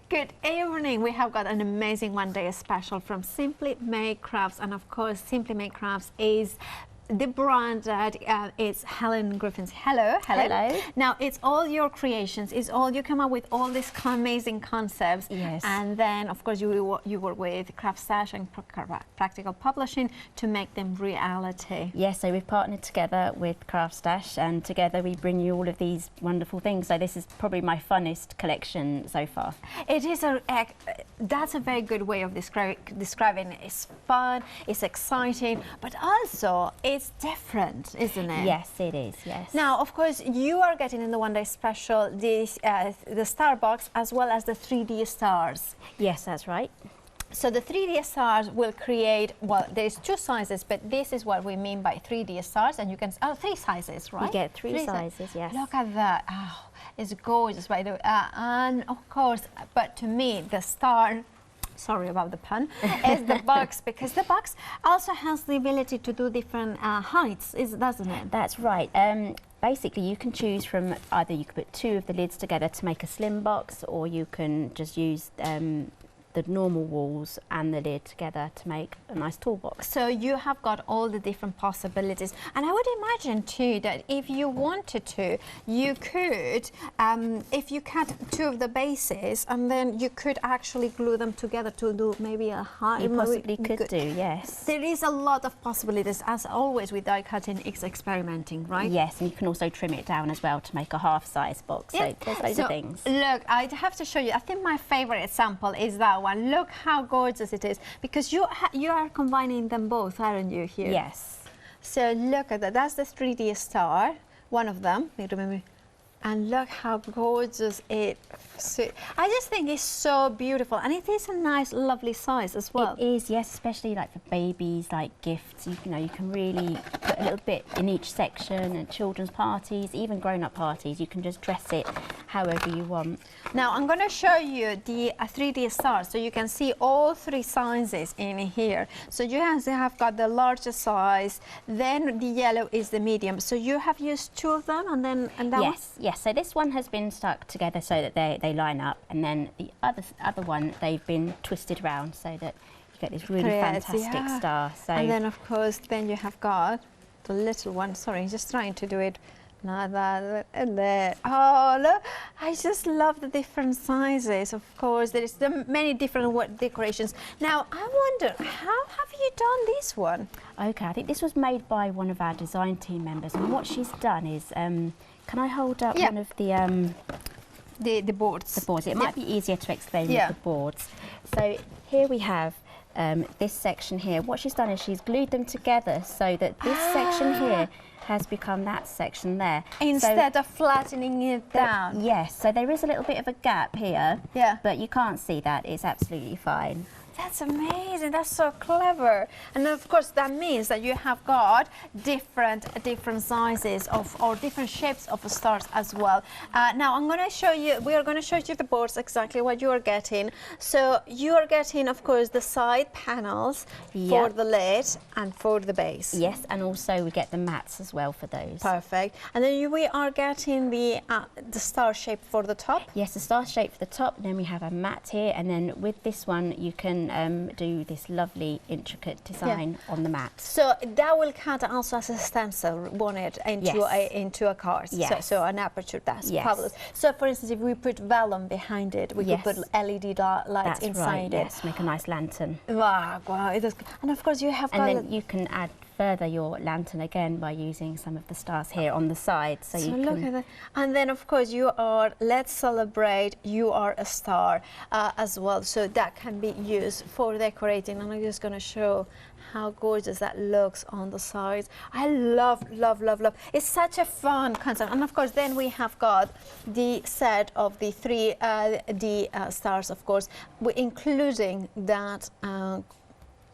Good evening. We have got an amazing one-day special from Simply Made Crafts, and of course, Simply Made Crafts is the brand that it's Helen Griffin's. Hello, Helen. Hello. Now, it's all your creations. It's all you come up with all these amazing concepts. Yes. And then, of course, you work with Craft Stash and Practical Publishing to make them reality. Yes, so we've partnered together with Craft Stash, and together we bring you all of these wonderful things. So this is probably my funnest collection so far. It is that's a very good way of describing it. It's fun, it's exciting, but also it's different, isn't it? Yes, it is, yes. Now, of course, you are getting in the one-day special the star box as well as the 3D stars. Yes, that's right. So the 3D stars will create, well, there's two sizes, but this is what we mean by 3D stars, and you can, three sizes, right? You get three sizes, yes. Look at that. Oh, it's gorgeous, by the way. And of course, but to me, the star, sorry about the pun, is the box, because the box also has the ability to do different heights, doesn't it? That's right. Basically, you can choose from either you could put two of the lids together to make a slim box, or you can just use the normal walls and the lid together to make a nice toolbox. So you have got all the different possibilities, and I would imagine too that if you wanted to, you could, if you cut two of the bases, and then you could actually glue them together to do maybe a height. You possibly could do, yes. There is a lot of possibilities. As always with die cutting, it's experimenting, right? Yes, and you can also trim it down as well to make a half-size box. Yeah. So there's loads of things. Look, I have to show you. I think my favorite example is that one. Look how gorgeous it is, because you are combining them both, aren't you, here? Yes. So look at that. That's the 3D star, one of them. Remember. And look how gorgeous it is. I just think it's so beautiful, and it is a nice, lovely size as well. It is, yes, especially like for babies, like gifts. You know, you can really put a little bit in each section, and children's parties, even grown-up parties. You can just dress it however you want. Now I'm going to show you the 3D star, so you can see all three sizes in here. So you have got the largest size, then the yellow is the medium. So you have used two of them, and then that one? Yes, so this one has been stuck together so that they line up, and then the other one, they've been twisted around so that you get this really fantastic star. So and then of course, then you have got the little one. Sorry, just trying to do it. And then, oh look, I just love the different sizes. Of course, there is many different decorations. Now, I wonder, how have you done this one? Okay, I think this was made by one of our design team members, and what she's done is, can I hold up one of the boards? The boards. It might be easier to explain with the boards. So here we have this section here. What she's done is she's glued them together so that this section here has become that section there. Instead of flattening it down. Yes, so there is a little bit of a gap here, but you can't see that. It's absolutely fine. That's amazing. That's so clever. And of course, that means that you have got different sizes or different shapes of stars as well. Now, I'm going to show you. We are going to show you the boards exactly what you are getting. So you are getting, of course, the side panels for the lid and for the base. Yes, and also we get the mats as well for those. Perfect. And then we are getting the star shape for the top. Yes, the star shape for the top. And then we have a mat here, and then with this one, you can do this lovely intricate design on the mat. So that will count also as a stencil, won't it, into a card? Yes. So an aperture, that's fabulous. So for instance, if we put vellum behind it, we could put LED lights inside it. Yes, make a nice lantern. Wow, it is. And of course you have got... And then you can add further your lantern again by using some of the stars here on the side. So you look at that. And then of course you are, let's celebrate, you are a star as well. So that can be used for decorating. And I'm just going to show how gorgeous that looks on the sides. I love, love, love, love. It's such a fun concept. And of course then we have got the set of the 3D stars, of course, including that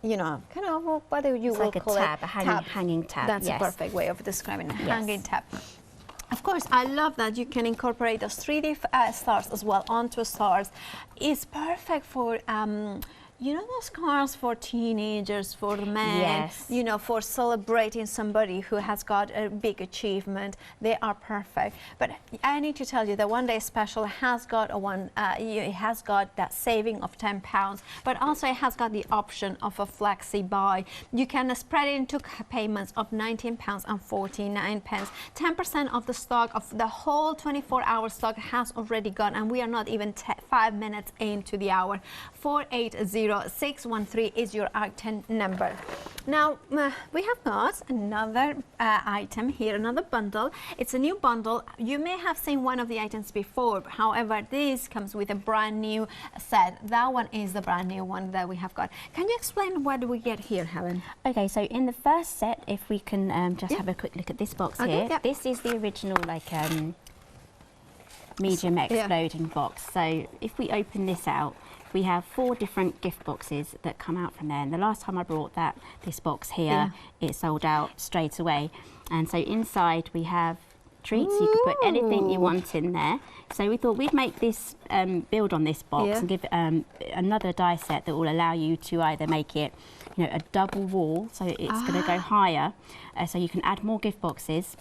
you know, kind of what do you will call it? A hanging tab. That's a perfect way of describing a hanging tab. Of course, I love that you can incorporate those 3D stars as well onto stars. It's perfect for You know those cards for teenagers, for the men, Yes. you know, for celebrating somebody who has got a big achievement. They are perfect. But I need to tell you that One Day Special has got it has got that saving of £10, but also it has got the option of a flexi buy. You can spread it into payments of £19.49. 10% of the stock of the whole 24-hour stock has already gone, and we are not even 5 minutes into the hour. 480-613 is your item number. Now we have got another item here, another bundle. It's a new bundle. You may have seen one of the items before, however this comes with a brand new set. That one is the brand new one that we have got. Can you explain what do we get here, Helen? Okay, so in the first set, if we can just have a quick look at this box here. Yeah. This is the original medium exploding box. So if we open this out, we have 4 different gift boxes that come out from there. And the last time I brought this box here, it sold out straight away. And so inside we have treats. You can put anything you want in there. So we thought we'd make this build on this box and give another die set that will allow you to either make it, you know, a double wall, so it's going to go higher, so you can add more gift boxes,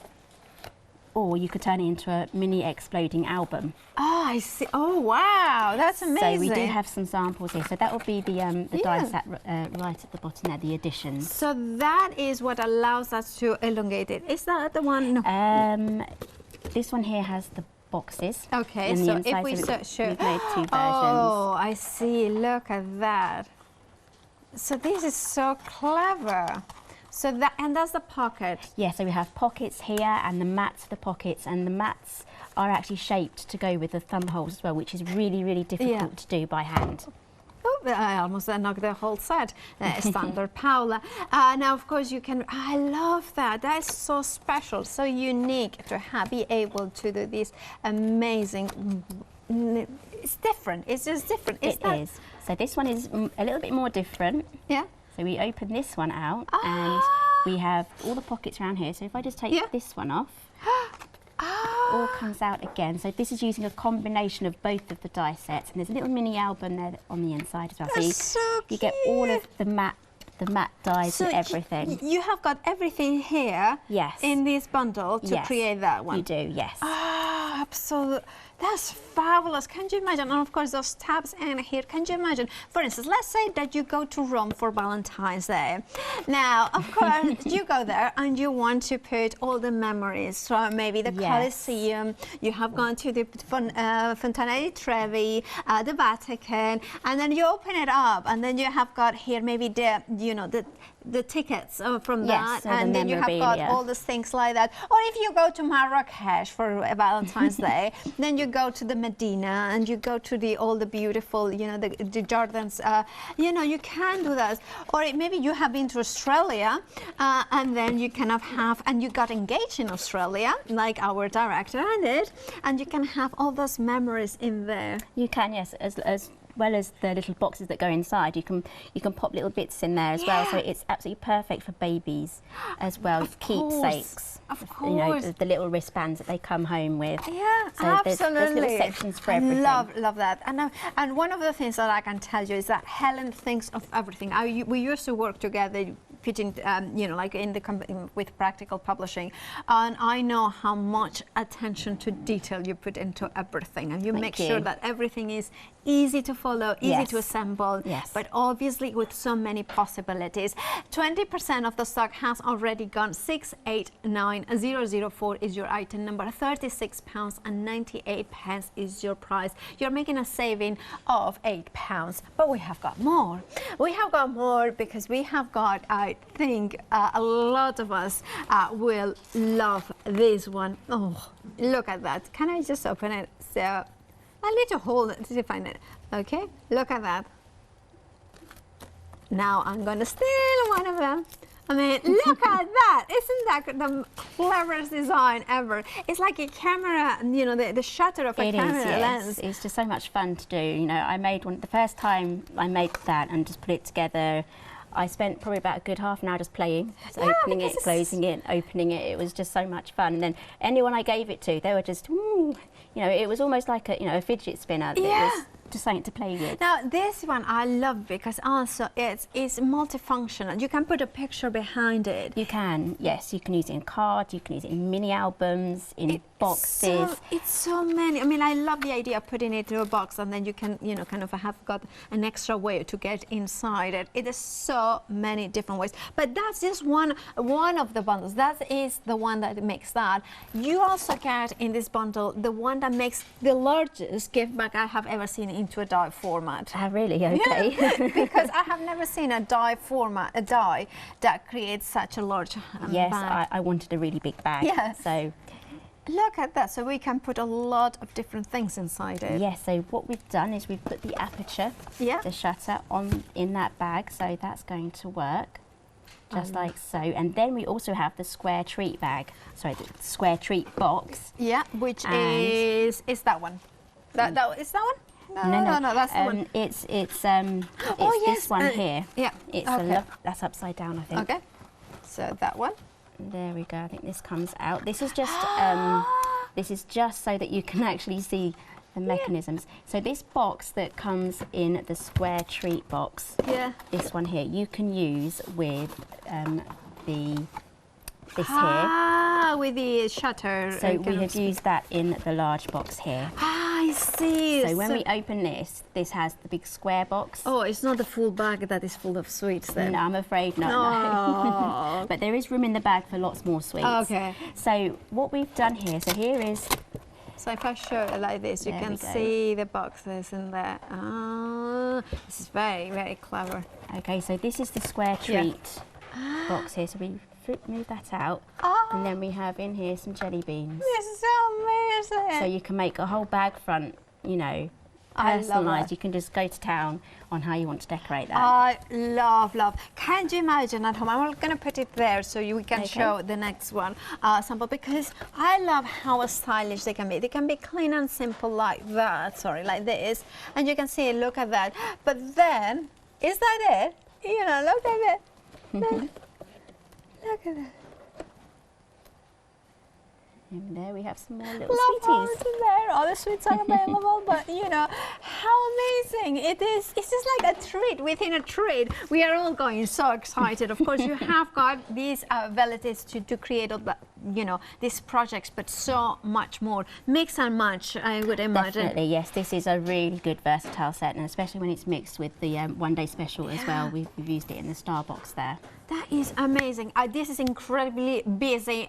or you could turn it into a mini exploding album. Oh, I see. Oh, wow, that's amazing. So we do have some samples here. So that will be the die set right at the bottom there, the additions. So that is what allows us to elongate it. Is that the one? No. This one here has the boxes. Okay, so if we search, we've made 2 versions. Oh, I see. Look at that. So this is so clever. So that, and that's the pocket. Yeah, so we have pockets here and the mats for the pockets, and the mats are actually shaped to go with the thumb holes as well, which is really, really difficult to do by hand. Oh, I almost knocked the whole set. Standard Paula. Now, of course, you can. I love that. That is so special, so unique to be able to do this amazing. It's different. It's just different. It is. So this one is a little bit more different. Yeah. So we open this one out, and we have all the pockets around here. So if I just take this one off, it all comes out again. So this is using a combination of both of the die sets, and there's a little mini album there on the inside as well. That's you get all of the matte dies and everything. You have got everything here in this bundle to create that one. You do, yes. Ah, absolutely. That's fabulous. Can you imagine? And of course, those tabs in here. Can you imagine? For instance, let's say that you go to Rome for Valentine's Day. Now, of course, you go there and you want to put all the memories. So maybe the Colosseum, you have gone to the Fontana di Trevi, the Vatican, and then you open it up, and then you have got here maybe the tickets from that, and then you have got all these things like that. Or if you go to Marrakesh for Valentine's Day, then you go to the Medina and you go to all the beautiful, the Jordans. You can do that. Or maybe you have been to Australia, and then you kind of and you got engaged in Australia, like our director did, and you can have all those memories in there. You can, yes, as well as the little boxes that go inside. You can pop little bits in there as well, so it's absolutely perfect for babies as well. Keepsakes, of course. The little wristbands that they come home with. Yeah, so absolutely. There's little sections for everything. Love that. And one of the things that I can tell you is that Helen thinks of everything. We used to work together, pitching, like in the company with Practical Publishing, and I know how much attention to detail you put into everything, and you make sure that everything is easy to follow, easy to assemble, but obviously with so many possibilities. 20% of the stock has already gone. 689004 is your item number. £36.98 is your price. You're making a saving of £8, but we have got more. We have got more because we have got, I think, a lot of us will love this one. Oh, look at that. Can I just open it? So I need to hold it to find it. Okay, look at that. Now I'm gonna steal one of them. I mean, look at that! Isn't that the cleverest design ever? It's like a camera, the shutter of a camera lens. It's just so much fun to do. I made one the first time I made that and just put it together. I spent probably about a good half an hour just playing, opening it, closing it, opening it. It was just so much fun. And then anyone I gave it to, they were just, it was almost like a fidget spinner. Yeah. It was just something to play with. Now this one I love because also it's multifunctional. You can put a picture behind it. You can, yes, you can use it in cards, you can use it in mini albums, in boxes. It's so many. I mean, I love the idea of putting it in a box and then you can, you know, kind of have got an extra way to get inside it. It is so many different ways. But that's just one of the bundles. That is the one that makes that. You also get in this bundle the one that makes the largest gift bag I have ever seen into a die format. Oh, really? Okay. Yeah, because I have never seen a die format, a die that creates such a large yes, bag. I wanted a really big bag. Yes. So look at that. So we can put a lot of different things inside it. yes, so what we've done is we've put the aperture, the shutter on in that bag, so that's going to work. Just like so, and then we also have the square treat bag. Sorry, the square treat box. Yeah, which is that one. That is that one? No, that's the one. It's yes, this one here. Yeah, it's that's upside down, I think. Okay, so that one. There we go. I think this comes out. This is just so that you can actually see the mechanisms. So this box that comes in the square treat box, this one here, you can use with this here. With the shutter. So we have used that in the large box here. I see. So when we open this, this has the big square box. Oh, it's not the full bag that is full of sweets then? No, I'm afraid not. No. But there is room in the bag for lots more sweets. Okay. So what we've done here, so here is... So if I show it like this, you can see the boxes in there. This is very, very clever. Okay, so this is the square treat box here. So we move that out, and then we have in here some jelly beans. This is so amazing. So you can make a whole bag front, you know, personalised. You can just go to town on how you want to decorate that. I love. Can you imagine at home? I'm going to put it there so you can show the next one sample, because I love how stylish they can be. They can be clean and simple like that, like this, and you can see, look at that. But then, is that it? You know, look at it. Look at that. And there we have some more little sweeties. In there. All the sweets are available, but you know, how amazing it is. It's just like a treat within a treat. We are all going so excited. Of course, you have got these abilities to create all the, you know, these projects, but so much more. Mix and match, I would imagine. Definitely, yes. This is a really good versatile set, and especially when it's mixed with the one day special as well. We've used it in the star box there. That is amazing. This is incredibly busy.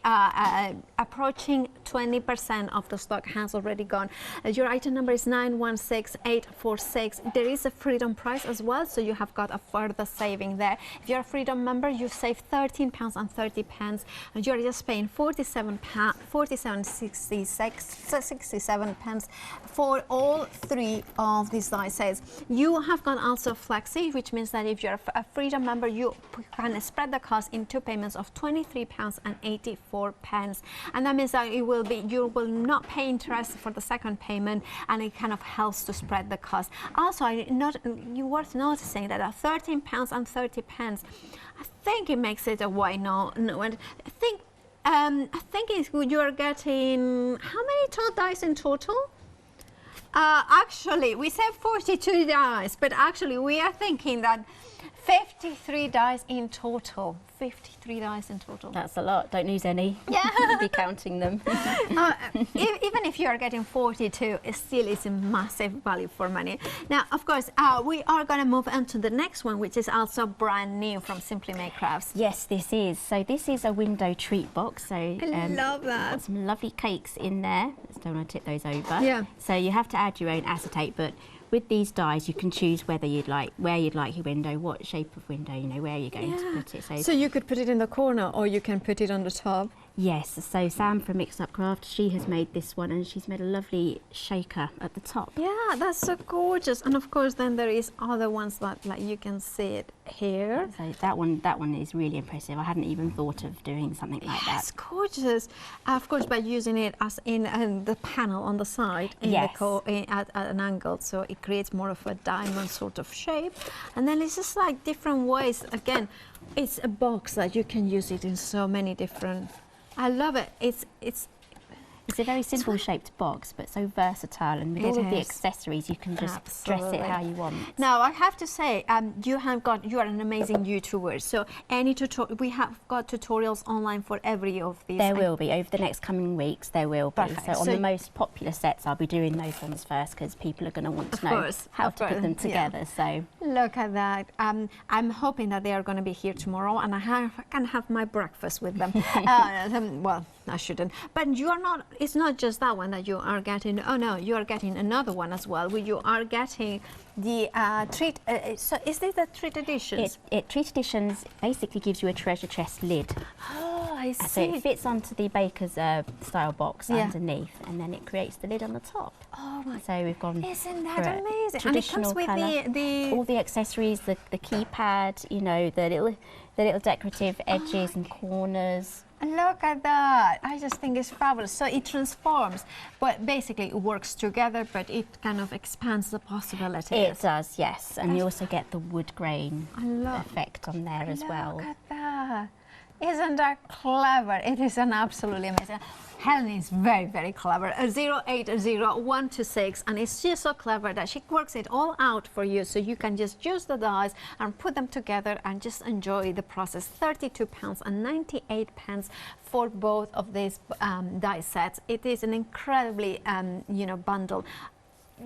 Approaching 20% of the stock has already gone. Your item number is 916846. There is a freedom price as well, so you have got a further saving there. If you're a freedom member, you save £13.30, and you're just paying £47.67 for all three of these dices. You have got also flexi, which means that if you're a freedom member, you can spread the cost in two payments of £23.84, and that means that you will not pay interest for the second payment, and it kind of helps to spread the cost. Also, you worth noticing that at £13.30, I think it makes it a why no. I think you are getting how many dice in total? Actually, we said 42 dice, but actually we are thinking that 53 dice in total. 53 dice in total. That's a lot. Don't lose any. Yeah. Be counting them. Even if you are getting 42, it still is a massive value for money. Now, of course, we are going to move on to the next one, which is also brand new from Simply Made Crafts. Yes, this is. So this is a window treat box. So I love that. Got some lovely cakes in there. Just don't want to tip those over. Yeah. So you have to add your own acetate, but with these dies, you can choose where you'd like your window, what shape of window, you know, where you're going to put it. So you could put it in the corner, or you can put it on the top. Yes, so Sam from Mix Up Craft, she has made this one, and she's made a lovely shaker at the top. Yeah, that's so gorgeous. And of course, then there is other ones that, like, you can see it here. So that one is really impressive. I hadn't even thought of doing something like that. It's gorgeous. Of course, by using it as in the panel on the side, at an angle, so it creates more of a diamond sort of shape. And then it's just like different ways. Again, it's a box that you can use it in so many different. I love it. It's It's a very simple shaped box, but so versatile, and with all of the accessories, you can just dress it how you want. Now, I have to say, you are an amazing YouTuber. So we have got tutorials online for every of these. There will be over the next coming weeks. There will be. Perfect. So on the most popular sets, I'll be doing those ones first because people are going to want to know how to put them together. Yeah. So look at that. I'm hoping that they are going to be here tomorrow, and I can have my breakfast with them. Well, I shouldn't. But you are not. It's not just that one that you are getting. Oh no, you are getting another one as well. You are getting the treat. So is this the treat editions? Treat editions basically gives you a treasure chest lid. Oh, I see. So it fits onto the baker's style box underneath, and then it creates the lid on the top. Oh my! So we've gone. Isn't that amazing? And it comes with all the accessories, the keypad, you know, the little decorative edges and corners. Look at that. I just think it's fabulous. So it transforms, but basically it works together, but it kind of expands the possibilities. It does, yes. And you also get the wood grain effect on there as well. Look at that. Isn't that clever? It is an absolutely amazing. Helen is very, very clever. 080126, and it's just so clever that she works it all out for you, so you can just use the dies and put them together and just enjoy the process. £32.98 for both of these die sets. It is an incredibly, bundle.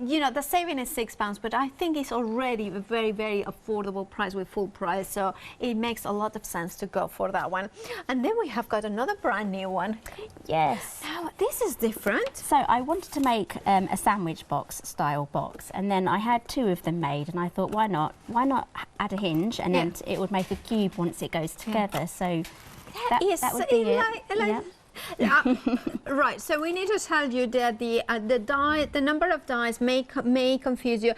You know, the saving is £6, but I think it's already a very, very affordable price with full price, so it makes a lot of sense to go for that one. And then we have got another brand new one. Yes. Now, this is different. So I wanted to make a sandwich box style box, and then I had two of them made, and I thought, why not add a hinge, and then it would make a cube once it goes together. So that would be it. Right, so we need to tell you that the number of dies may confuse you.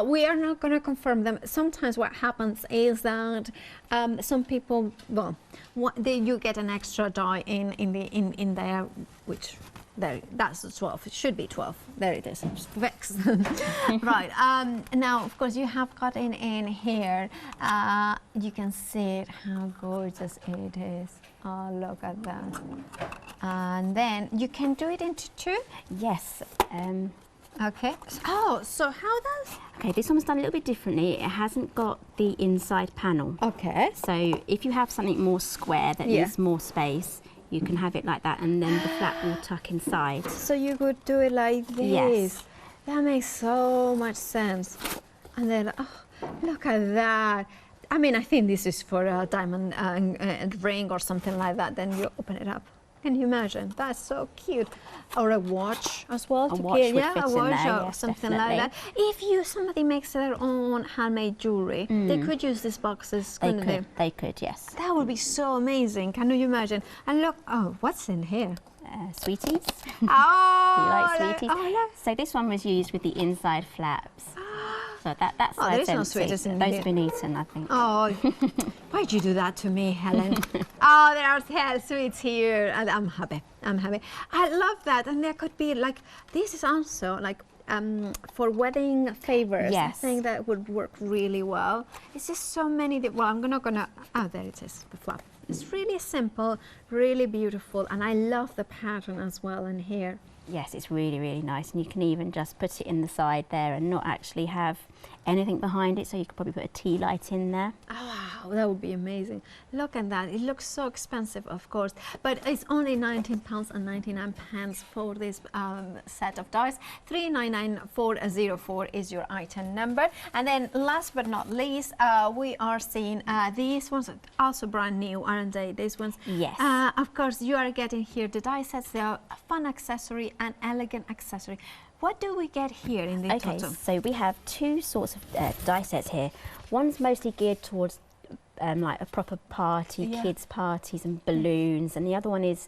We are not going to confirm them. Sometimes what happens is that some people, you get an extra die in there, which that's 12. It should be 12. There it is. Vex. Right. Now, of course, you have got in here. You can see it, how gorgeous it is. Oh, look at that. And then you can do it into two? Yes. Okay. Oh, so how does... Okay, this one's done a little bit differently. It hasn't got the inside panel. Okay. So if you have something more square that needs more space, you can have it like that, and then the flap will tuck inside. So you could do it like this? Yes. That makes so much sense. And then, oh, look at that. I mean, I think this is for a diamond ring or something like that. Then you open it up. Can you imagine? That's so cute. Or a watch as well. A watch would fit a watch in there, or yes, something definitely. like that. If somebody makes their own handmade jewelry, they could use these boxes, couldn't they? They could, yes. That would be so amazing. Can you imagine? And look, oh, what's in here? Sweeties. Oh, You like sweeties? Oh, so this one was used with the inside flaps. So that's there is no sweeties in Those here. have been eaten, I think. Oh, why'd you do that to me, Helen? Oh, there are sweets here, and I'm happy. I love that, and there could be like, this is also like for wedding favors. Yes. I think that would work really well. It's just so many. I'm not gonna. Oh, there it is, the flap. It's really simple, really beautiful, and I love the pattern as well in here. Yes, it's really, really nice, and you can even just put it in the side there and not actually have anything behind it, so you could probably put a tea light in there. Oh, wow, that would be amazing. Look at that. It looks so expensive, of course, but it's only £19.99 for this set of dies. 399404 is your item number. And then last but not least, we are seeing these ones, also brand new, aren't they? These ones. Yes. Of course, you are getting here the die sets. They are a fun accessory and elegant accessory. What do we get here in the total? So we have two sorts of die sets here. One's mostly geared towards like a proper party, kids' parties and balloons, and the other one is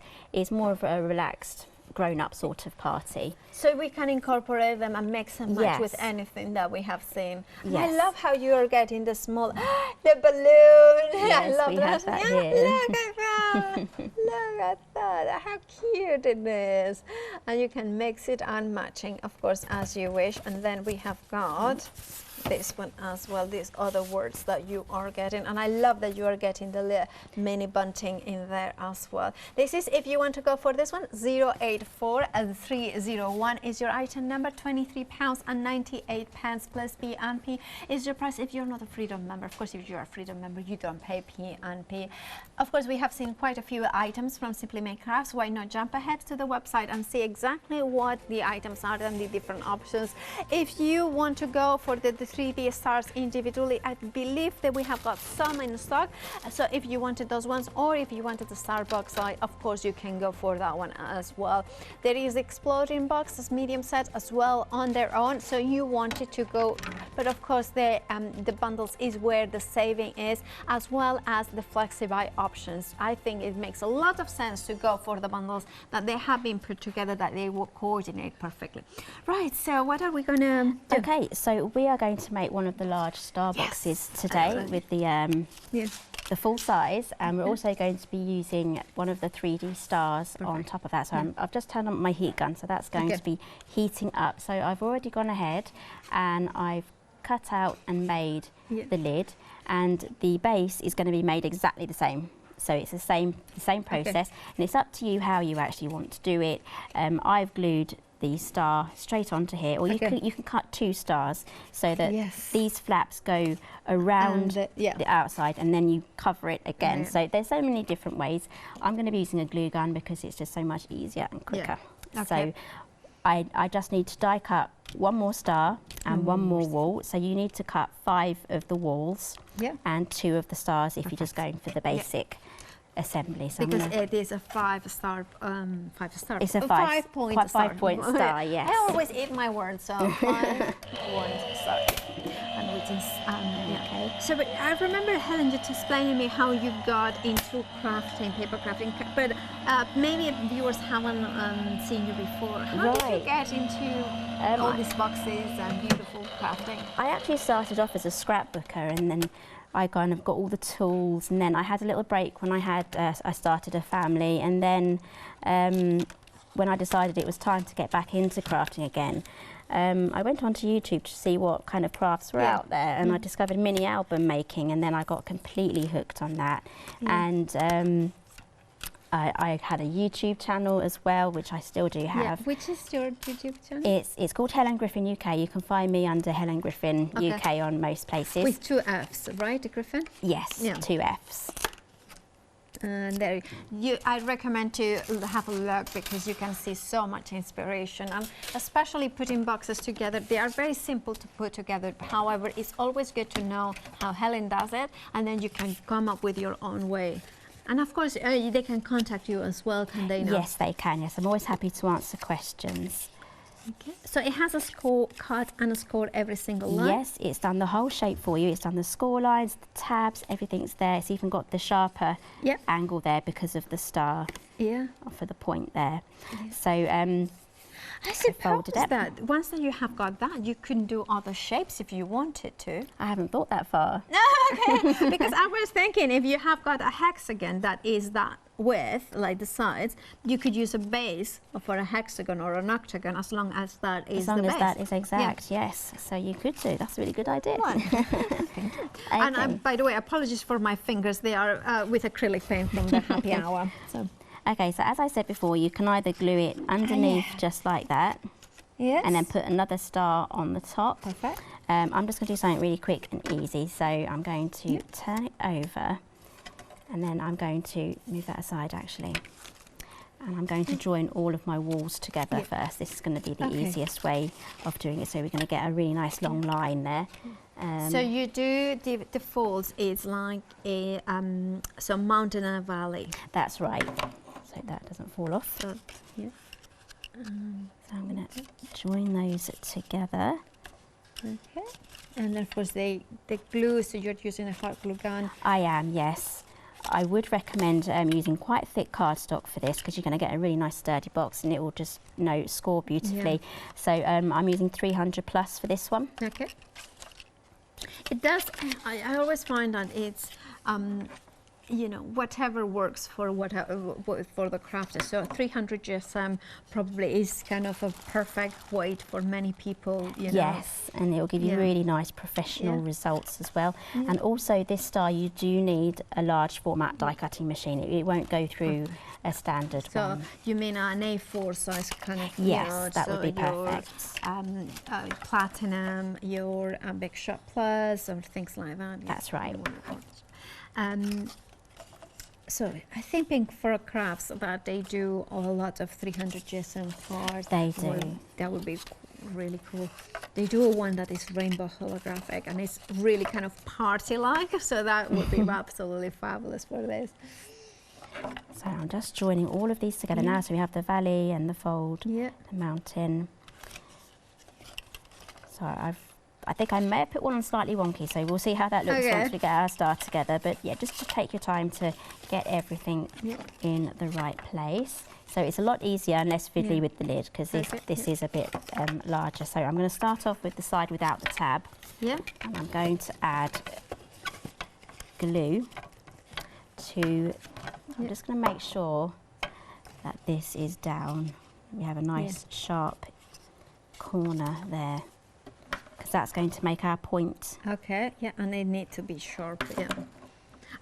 more of a relaxed, grown-up sort of party. So we can incorporate them and mix and match with anything that we have seen. Yes. I love how you are getting the small, the balloon. Yes, I love we that. have that here. Look at that. look at that, how cute it is. And you can mix it and matching, of course, as you wish. And then we have got this one as well, these other words that you are getting, and I love that you are getting the mini bunting in there as well. This is, if you want to go for this one, 084-301 is your item number. £23.98 plus P&P is your price. If you're not a Freedom member, of course, if you're a Freedom member, you don't pay P&P. Of course, we have seen quite a few items from Simply Made Crafts. Why not jump ahead to the website and see exactly what the items are and the different options. If you want to go for the 3D stars individually, I believe that we have got some in stock. So if you wanted those ones, or if you wanted the star box, of course you can go for that one as well. There is exploding boxes, medium set as well on their own. So you wanted to go, but of course the bundles is where the saving is, as well as the flexi-buy options. I think it makes a lot of sense to go for the bundles that they have been put together, that they will coordinate perfectly. Right, so what are we going to do? Okay, so we are going to make one of the large star boxes today with the full size, and we're also going to be using one of the 3D stars on top of that. So I've just turned on my heat gun, so that's going to be heating up. So I've already gone ahead and I've cut out and made the lid, and the base is going to be made exactly the same. So it's the same process, and it's up to you how you actually want to do it. I've glued the star straight onto here, or you can cut 2 stars so that these flaps go around the outside, and then you cover it again. So there's so many different ways. I'm going to be using a glue gun because it's just so much easier and quicker. So I just need to die cut 1 more star and 1 more wall. So you need to cut 5 of the walls and 2 of the stars if you're just going for the basic assembly. So because it is a 5-star, it's a 5-point star. 5-point star, yes. I always eat my words, so 5-point star. And which is okay. So, but I remember Helen just explaining me how you got into crafting, paper crafting, but maybe viewers haven't seen you before. How did you get into all these boxes and beautiful crafting? I actually started off as a scrapbooker, and then I kind of got all the tools, and then I had a little break when I started a family, and then when I decided it was time to get back into crafting again, I went onto YouTube to see what kind of crafts were out there, and I discovered mini album making, and then I got completely hooked on that. And I had a YouTube channel as well, which I still do have. Which is your YouTube channel? It's called Helen Griffin UK. You can find me under Helen Griffin UK on most places. With 2 Fs, right, Griffin? Yes, 2 Fs. And there, I recommend to have a look, because you can see so much inspiration, and especially putting boxes together. They are very simple to put together. However, it's always good to know how Helen does it, and then you can come up with your own way. And of course, they can contact you as well, can they not? Yes, they can. Yes, I'm always happy to answer questions. Okay. So it has a score cut and a score every single line? Yes, it's done the whole shape for you. It's done the score lines, the tabs, everything's there. It's even got the sharper angle there because of the star for the point there. So I suppose that once that you have got that, you can do other shapes if you wanted to. I haven't thought that far. Okay, because I was thinking if you have got a hexagon that is that width, like the sides, you could use a base for a hexagon or an octagon, as long as that is the base. As long as that is exact, yes. So you could do. That's a really good idea. Okay. And by the way, apologies for my fingers. They are with acrylic paint from the happy hour. So. Okay, so as I said before, you can either glue it underneath just like that, and then put another star on the top. Perfect. I'm just going to do something really quick and easy, so I'm going to turn it over, and then I'm going to move that aside actually, and I'm going to join all of my walls together first. This is going to be the easiest way of doing it, so we're going to get a really nice long line there. So you do the folds, it's like a some mountain and a valley. That's right. So that doesn't fall off. So, so I'm going to join those together. Okay. And then of course the glue, so you're using a hot glue gun. I am, yes. I would recommend using quite thick cardstock for this, because you're going to get a really nice sturdy box, and it will just score beautifully. So I'm using 300 plus for this one. Okay. It does. I always find that it's you know, whatever works for for the crafters. So 300 GSM probably is kind of a perfect weight for many people, you know. Yes, and it will give you really nice professional results as well. And also this style, you do need a large format die cutting machine. It won't go through a standard one. So you mean an A4 size kind of? Yes, you know, that so would be perfect. Your platinum, your Big Shot Plus, or things like that. That's right. So I think for crafts that they do a lot of 300 GSM cards. They do. That would be really cool. They do one that is rainbow holographic and it's really kind of party-like. So that would be absolutely fabulous for this. So I'm just joining all of these together now. So we have the valley and the fold, the mountain. So I think I may have put one on slightly wonky, so we'll see how that looks once we get our star together. But yeah, just to take your time to get everything in the right place. So it's a lot easier and less fiddly with the lid, because this is a bit larger. So I'm going to start off with the side without the tab. And I'm going to add glue to, I'm just going to make sure that this is down. We have a nice sharp corner there, because that's going to make our point. And they need to be sharp.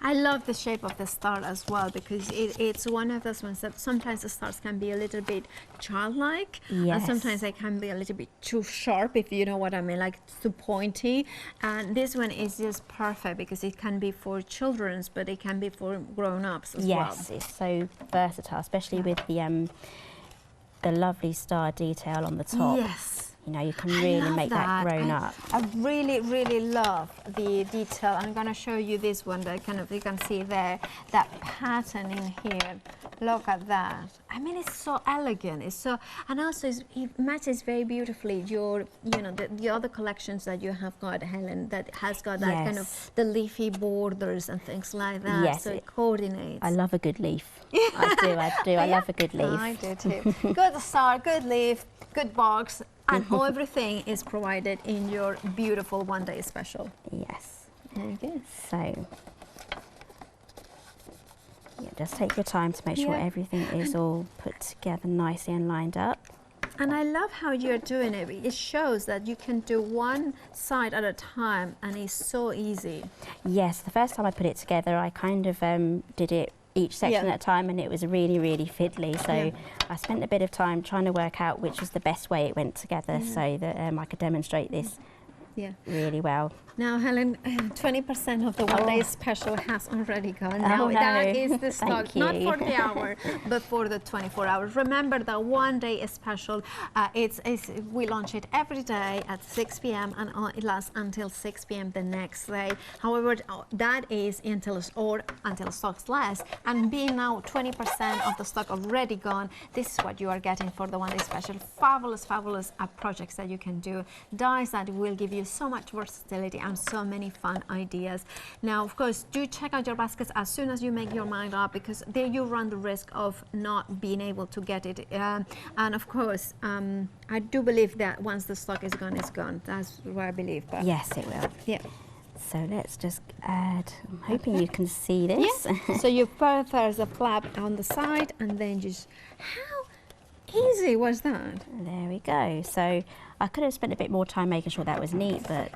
I love the shape of the star as well, because it's one of those ones that sometimes the stars can be a little bit childlike, and sometimes they can be a little bit too sharp, if you know what I mean, like too pointy. And this one is just perfect because it can be for children's, but it can be for grown-ups as well. Yes, it's so versatile, especially with the lovely star detail on the top. You know, you can really make that grown up. I really, really love the detail. I'm going to show you this one that kind of, you can see there, that pattern in here. Look at that. I mean, it's so elegant. It's so, and also it matches very beautifully your, you know, the other collections that you have got, Helen, that has got that kind of the leafy borders and things like that. So it coordinates. I love a good leaf. I do. I love a good leaf. I do too. Good star, good leaf, good box. And everything is provided in your beautiful one-day special. Yes. Very good. So, yeah, just take your time to make sure everything is all put together nicely and lined up. And I love how you're doing it. It shows that you can do one side at a time, and it's so easy. Yes, the first time I put it together, I kind of did it each section at a time, and it was really, really fiddly. So I spent a bit of time trying to work out which was the best way it went together, so that I could demonstrate this really well. Now, Helen, 20% of the one-day special has already gone. Now, that is the stock, not for the hour, but for the 24 hours. Remember that one-day special, we launch it every day at 6 p.m. and it lasts until 6 p.m. the next day. However, that is until stock's last. And being now 20% of the stock already gone, this is what you are getting for the one-day special. Fabulous, fabulous projects that you can do. Dies that will give you so much versatility and so many fun ideas. Now, of course, do check out your baskets as soon as you make your mind up, because there you run the risk of not being able to get it. And of course, I do believe that once the stock is gone, it's gone. That's what I believe. But yes, it will. So let's just add, I'm hoping you can see this. So you put there's a flap on the side, and then just, how easy was that? There we go. So I could have spent a bit more time making sure that was neat, but...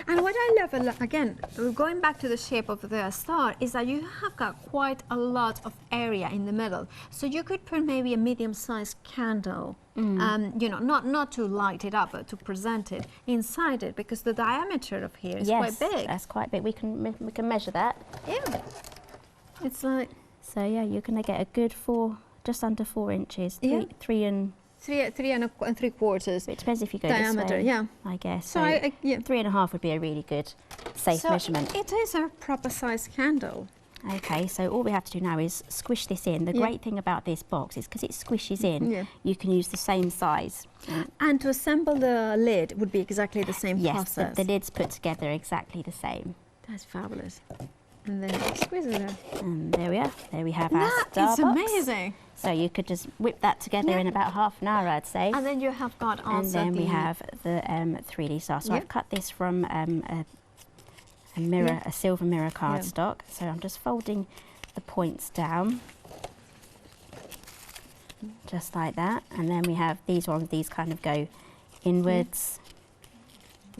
And what I love, again, going back to the shape of the star, is that you have got quite a lot of area in the middle. So you could put maybe a medium-sized candle, you know, not to light it up, but to present it inside it, because the diameter of here is quite big. That's quite big. We can measure that. Yeah. It's like... So yeah, you're going to get a good just under 4 inches, three and 3.75. It depends if you go diameter, this way, I guess. So 3.5 would be a really good, safe measurement. It is a proper size candle. Okay, so all we have to do now is squish this in. The great thing about this box is because it squishes in, you can use the same size. And to assemble the lid would be exactly the same process. Yes, the lid's put together exactly the same. That's fabulous. And then squeeze it in. And there we are. There we have our star box. It's amazing. So you could just whip that together in about half an hour, I'd say. And then you have got also we have the 3D star. So I've cut this from a a silver mirror cardstock. So I'm just folding the points down, just like that. And then we have these ones, these kind of go inwards.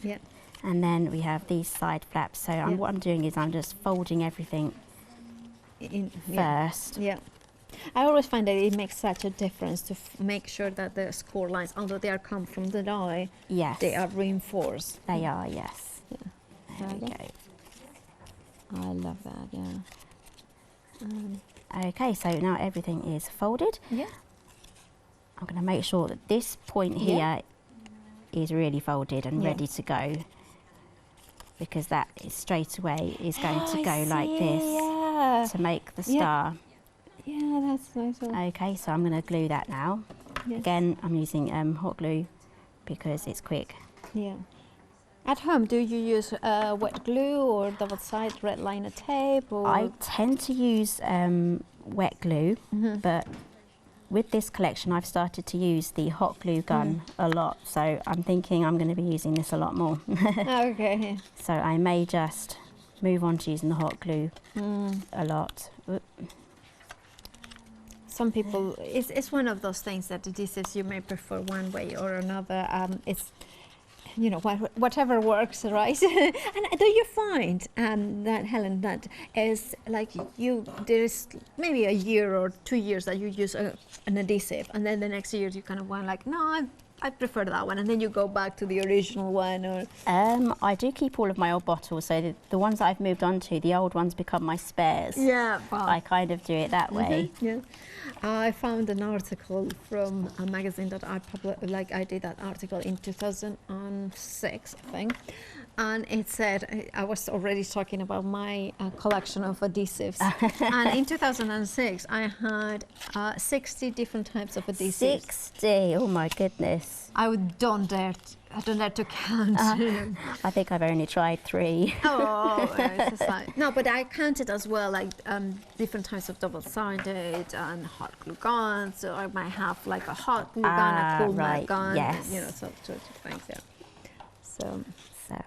Yeah. And then we have these side flaps. So what I'm doing is I'm just folding everything first. Yeah. I always find that it makes such a difference to make sure that the score lines, although they are come from the die, they are reinforced. They are, yes. Yeah. There we go. I love that, yeah. Okay, so now everything is folded. Yeah. I'm going to make sure that this point here is really folded and ready to go, because that is straight away is going to go like this to make the star. Yeah, that's nice. Okay, so I'm going to glue that now. Yes. Again, I'm using hot glue because it's quick. Yeah. At home, do you use wet glue or double-sided red liner tape? Or? I tend to use wet glue, but with this collection, I've started to use the hot glue gun a lot. So I'm thinking I'm going to be using this a lot more. Okay. So I may just move on to using the hot glue a lot. Oop. Some people, it's one of those things that adhesives you may prefer one way or another. It's, you know, whatever works, right? And do you find that, Helen, that is like there's maybe a year or 2 years that you use an adhesive, and then the next year you kind of want like, no, I prefer that one, and then you go back to the original one? Or I do keep all of my old bottles, so the ones that I've moved on to, the old ones become my spares. Yeah, wow. I kind of do it that way. Yeah, I found an article from a magazine that I published. Like I did that article in 2006, I think, and it said I was already talking about my collection of adhesives, and in 2006 I had 60 different types of adhesives. 60! Oh my goodness! I don't dare to count. I think I've only tried 3. Oh, it's just like, no, but I counted as well, like different types of double-sided and hot glue guns. So I might have like a hot glue gun, a cool matte gun, yes. and, you know, sort of things. Yeah. So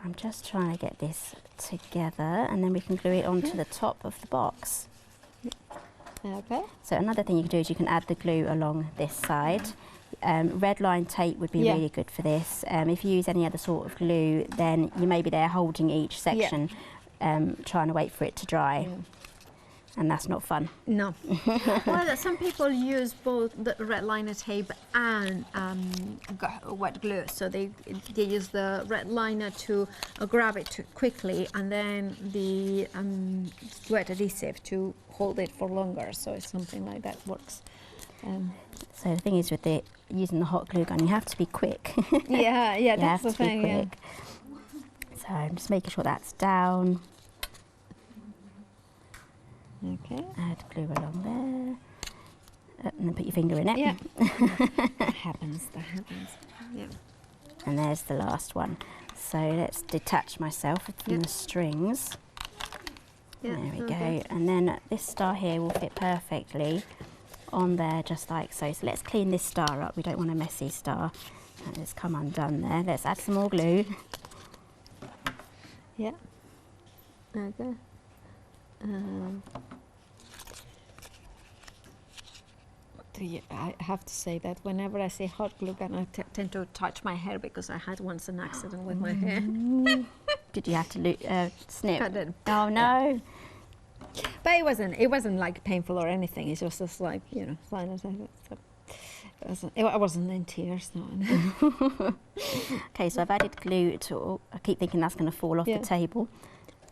I'm just trying to get this together, and then we can glue it onto the top of the box. Okay. So another thing you can do is you can add the glue along this side. Red line tape would be really good for this. If you use any other sort of glue, then you may be there holding each section, trying to wait for it to dry. Yeah. And that's not fun. No. Well, some people use both the red liner tape and wet glue. So they use the red liner to grab it quickly, and then the wet adhesive to hold it for longer. So it's something like that works. So the thing is with using the hot glue gun, you have to be quick. Yeah, that's the thing. Quick. So I'm just making sure that's down. Okay. Add glue along there, and then put your finger in it. Yeah. That happens. Yeah. And there's the last one. So let's detach myself from the strings. Yeah. There we go. And then this star here will fit perfectly on there, just like so. So let's clean this star up. We don't want a messy star. And it's come undone there. Let's add some more glue. Yeah. Okay. I have to say that whenever I say hot glue gun, I tend to touch my hair, because I had once an accident with my hair. Did you have to snip? I did. Oh no! But it wasn't like painful or anything. It was just like, you know, I wasn't in tears. No. Okay, so I've added glue to. I keep thinking that's going to fall off the table.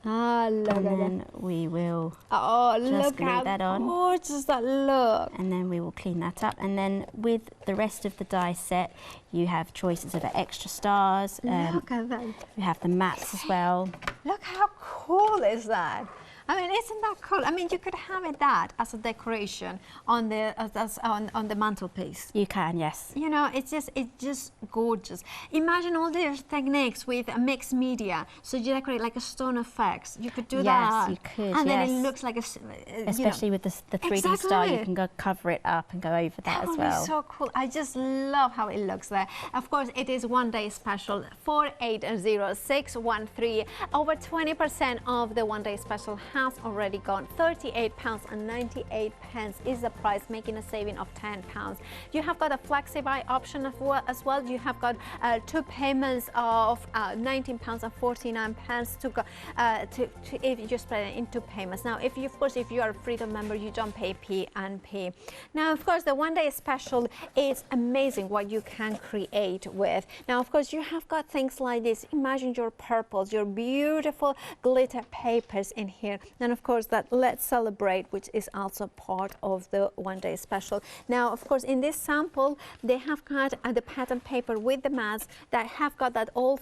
Ah, look and at then that. we will just just look glue how that on. gorgeous that look. And then we will clean that up. And then with the rest of the die set, you have choices of the extra stars. Look at that. We have the mats as well. Look how cool is that. I mean, isn't that cool? I mean, you could have it that as a decoration on the on the mantelpiece. You can, yes. You know, it's just gorgeous. Imagine all these techniques with a mixed media. So you decorate like a stone effects. You could do that. Yes, you could. And then yes. it looks like a, especially with the 3D style, you can go cover it up and go over that as well. That so cool. I just love how it looks there. Of course, it is one day special. 480613. Over 20% of the one day special has already gone. £38.98 is the price, making a saving of £10. You have got a flexi-buy option as well. You have got 2 payments of £19.49 to go if you spread it into payments. Now, if you, of course, if you are a Freedom member, you don't pay P and P. Now, of course, the one day special is amazing what you can create with. Now, of course, you have got things like this. Imagine your purples, your beautiful glitter papers in here. And of course, that Let's Celebrate, which is also part of the one day special. Now, of course, in this sample, they have got the pattern paper with the mats that have got that old,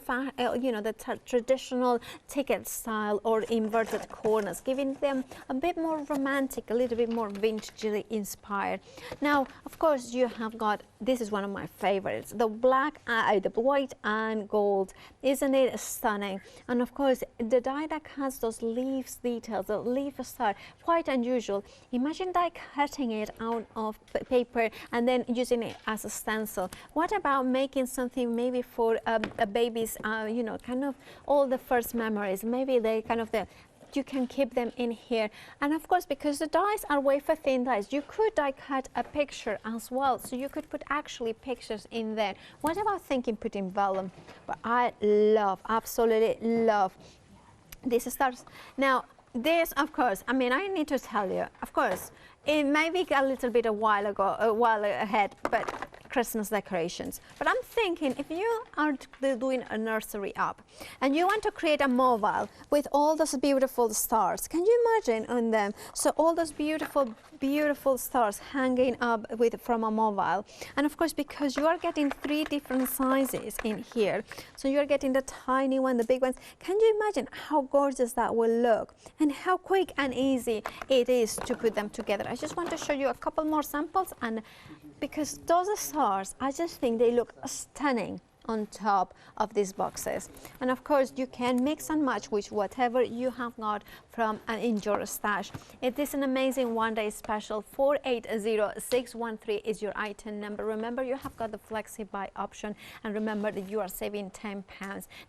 you know, the traditional ticket style or inverted corners, giving them a bit more romantic, a little bit more vintagely inspired. Now, of course, you have got, this is one of my favorites, the the white and gold. Isn't it stunning? And of course, the die that has those leaves details, the leaf style, quite unusual. Imagine die cutting it out of paper and then using it as a stencil. What about making something maybe for a baby's, you know, kind of all the first memories? Maybe they kind of you can keep them in here. And of course, because the dies are wafer thin dies, you could die cut a picture as well, so you could put actually pictures in there. What about thinking putting vellum? But I love, absolutely love these stars. Now this, of course, I mean, I need to tell you, of course, it may be a little bit a while ahead, but Christmas decorations. But I'm thinking, if you are doing a nursery up and you want to create a mobile with all those beautiful stars, can you imagine on them? So all those beautiful, beautiful stars hanging up from a mobile. And of course, because you are getting 3 different sizes in here, so you're getting the tiny one, the big ones. Can you imagine how gorgeous that will look and how quick and easy it is to put them together? I just want to show you a couple more samples, and because those stars, I just think they look stunning on top of these boxes. And of course, you can mix and match with whatever you have got from in your stash. It is an amazing one day special. 480613 is your item number. Remember, you have got the flexi buy option, and remember that you are saving £10.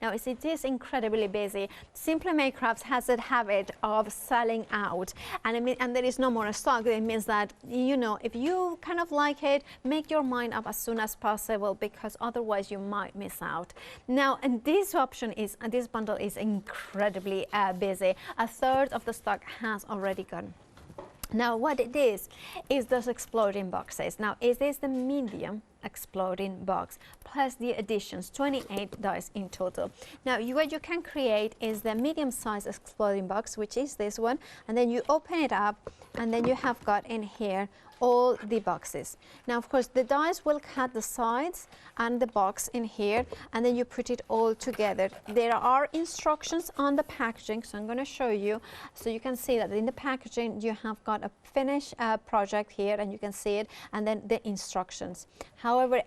Now, as it is incredibly busy, Simply Made Crafts has a habit of selling out, and there is no more stock. It means that, you know, if you kind of like it, make your mind up as soon as possible, because otherwise you might miss out. Now, and this option is, this bundle is incredibly busy. A third of the stock has already gone. Now, what it is those exploding boxes. Now, is this the medium exploding box plus the additions, 28 dies in total. Now, what you can create is the medium size exploding box, which is this one, and then you open it up, and then you have got in here all the boxes. Now, of course, the dies will cut the sides and the box in here, and then you put it all together. There are instructions on the packaging, so I'm going to show you. So you can see that in the packaging, you have got a finished project here, and you can see it, and then the instructions. However,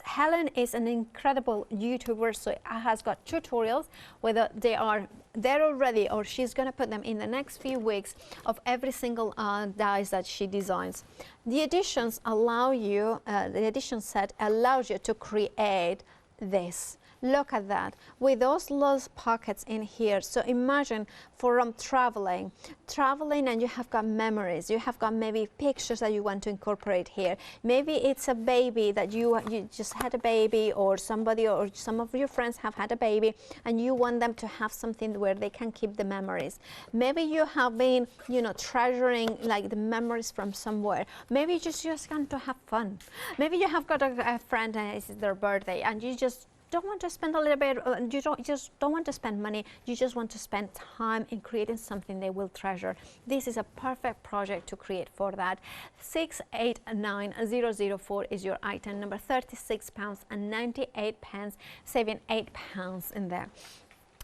Helen is an incredible YouTuber, so has got tutorials, whether they are there already or she's going to put them in the next few weeks, of every single dies that she designs. The additions allow you, the addition set allows you to create this. Look at that, with those little pockets in here. So imagine from traveling and you have got memories, you have got maybe pictures that you want to incorporate here. Maybe it's a baby that you just had a baby, or somebody or some of your friends have had a baby, and you want them to have something where they can keep the memories. Maybe you have been, you know, treasuring like the memories from somewhere. Maybe you just want to have fun. Maybe you have got a friend and it's their birthday, and you just don't want to spend a little bit, you don't want to spend money, you just want to spend time in creating something they will treasure. This is a perfect project to create for that. 689004 is your item number, £36.98, saving £8 in there.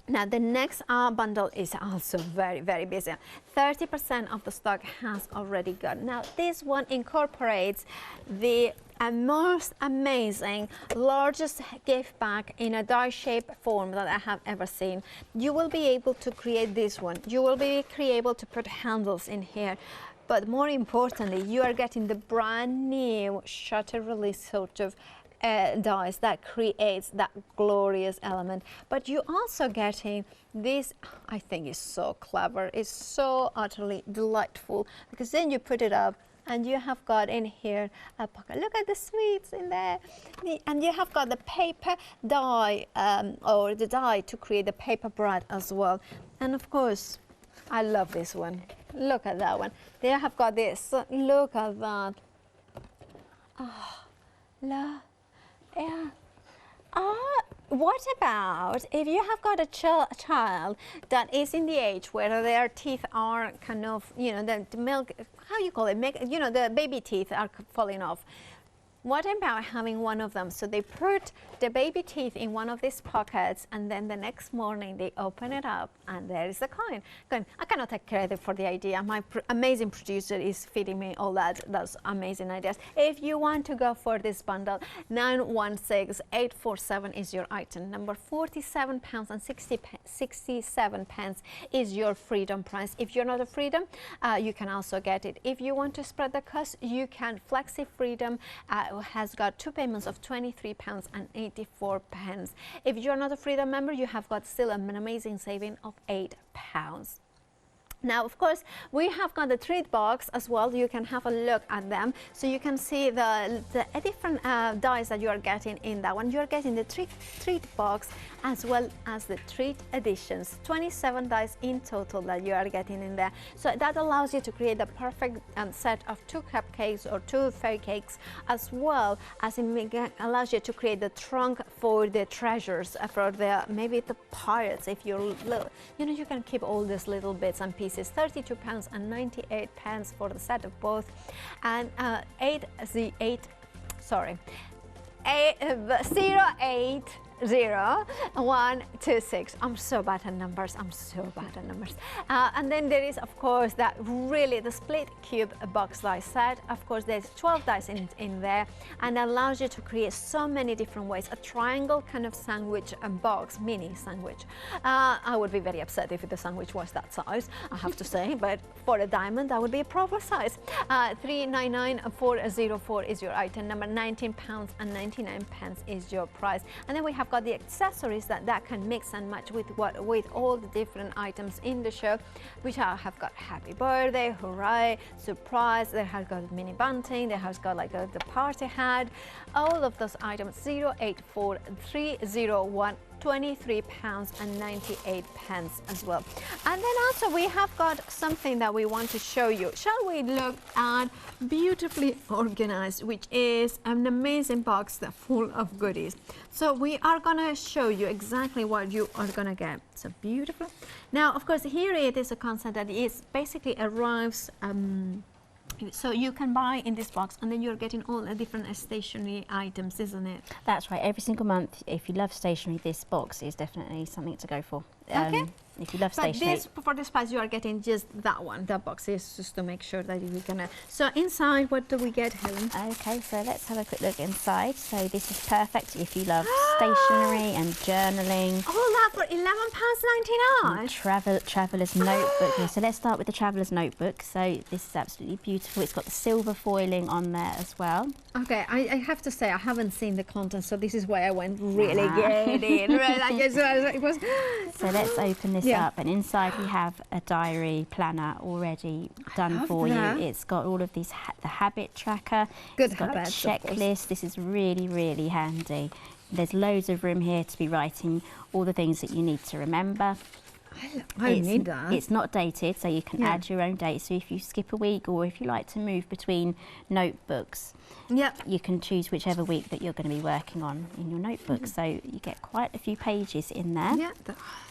Now the next bundle is also very, very busy. 30% of the stock has already gone. Now this one incorporates the most amazing, largest gift bag in a die shape form that I have ever seen. You will be able to create this one. You will be able to put handles in here. But more importantly, you are getting the brand new shutter release sort of dies that creates that glorious element. But you also getting this, I think is so clever, it's so utterly delightful, because then you put it up and you have got in here a pocket. Look at the sweets in there. And you have got the paper die, or the die to create the paper bread as well. And of course, I love this one. Look at that one. They have got this. Look at that. Oh, love. Yeah. What about if you have got a child that is in the age where their teeth are kind of, you know, the milk, how you call it, you know, the baby teeth are falling off. What about having one of them? So they put the baby teeth in one of these pockets, and then the next morning they open it up and there is the coin. I cannot take credit for the idea. My amazing producer is feeding me all those amazing ideas. If you want to go for this bundle, 916847 is your item number. £47 and 67 pence is your freedom price. If you're not a freedom, you can also get it. If you want to spread the cost, you can. Flexi Freedom has got 2 payments of £23 and 84 pence. If you're not a Freedom member, you have got still an amazing saving of £8. Now, of course, we have got the treat box as well. You can have a look at them. So you can see the different dies that you are getting in that one. You're getting the treat box as well as the treat editions. 27 dies in total that you are getting in there. So that allows you to create the perfect set of 2 cupcakes or 2 fairy cakes, as well as it allows you to create the trunk for the treasures, for maybe the pirates. If you're little, you know, you can keep all these little bits and pieces. £32 and 98 pence for the set of both, and 0800126. I'm so bad at numbers. And then there is, of course, that really the split cube box die set. Of course, there's 12 dice in there, and allows you to create so many different ways. A triangle kind of sandwich box, mini sandwich. I would be very upset if the sandwich was that size, I have to say, but for a diamond, that would be a proper size. 399404 is your item number. £19 and 99 pence is your price. And then we have got the accessories that can mix and match with all the different items in the show, which have got happy birthday, hooray, surprise. They have got mini bunting. They have got like the party hat. All of those items. 084301 £23 and 98 pence as well. And then also we have got something that we want to show you. Shall we look at beautifully organized, which is an amazing box that's full of goodies. So we are gonna show you exactly what you are gonna get. So beautiful. Now, of course, here it is a concept that is basically arrives. So you can buy in this box, and then you're getting all the different stationery items, isn't it? That's right. Every single month, if you love stationery, this box is definitely something to go for. Okay. If you love stationery. But for this price, you are getting just that one. That box is just to make sure that you're gonna. So inside, what do we get, Helen? Okay, so let's have a quick look inside. So this is perfect if you love stationery and journaling. All that for £11.99. Traveller's notebook. So let's start with the traveller's notebook. So this is absolutely beautiful. It's got the silver foiling on there as well. Okay, I have to say I haven't seen the content, so this is why I went really good in. Right? It was. So let's open this up, and inside we have a diary planner already done for you. It's got all of these, the habit tracker. Good it's got habits, a checklist. This is really, really handy. There's loads of room here to be writing all the things that you need to remember. I need that. It's not dated, so you can add your own date. So if you skip a week, or if you like to move between notebooks, you can choose whichever week that you're going to be working on in your notebook. So you get quite a few pages in there. Yeah,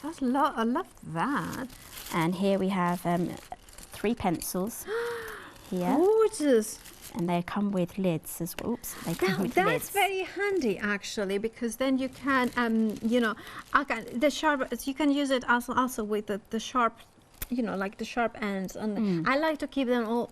that's a lot. I love that. And here we have 3 pencils. Here. Gorgeous. and they come with lids as well. Oops, they come with That's lids. very handy actually, because then you can, you know, the sharp, you can use it also with the sharp, you know, like the sharp ends. And I like to keep them all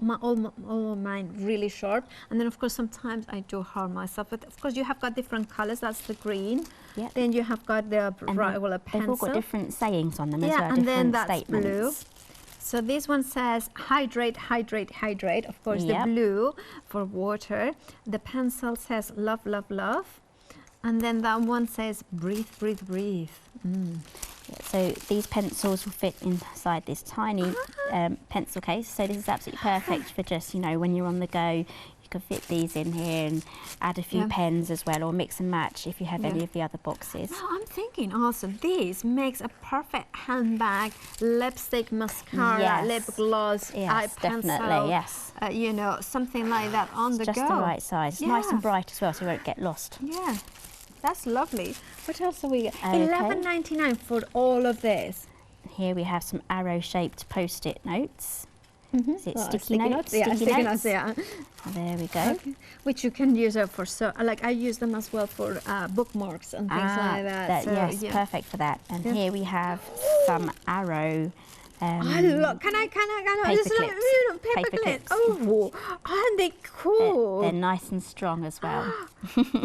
of mine really sharp. And then of course sometimes I do harm myself. But of course you have got different colors. That's the green. Yep. Then you have got the bright pencil. They've all got different sayings on them as yeah, well, and then different that's statements. blue. So this one says hydrate, hydrate, hydrate. Of course, Yep. the blue for water. The pencil says love, love, love. And then that one says breathe, breathe, breathe. So these pencils will fit inside this tiny pencil case. So this is absolutely perfect for just, you know, when you're on the go, you can fit these in here and add a few pens as well, or mix and match if you have any of the other boxes. Now I'm thinking also this makes a perfect handbag, lipstick, mascara, lip gloss, eye pencil. Definitely, yes. You know, something like that on the Just go. the right size. It's nice and bright as well, so you won't get lost. Yeah. That's lovely. What else have we got? Okay. $11.99 for all of this. Here we have some arrow-shaped post-it notes. Is it Oh, sticky notes? Yeah, sticky notes, yeah. There we go. Okay. Which you can use it for, so like I use them as well for bookmarks and things like that. So, yes, yeah. perfect for that. And here we have some arrow. I love. Can I? Paper Just clips. paper Paper clips. clips. Oh, aren't they cool? They're nice and strong as well.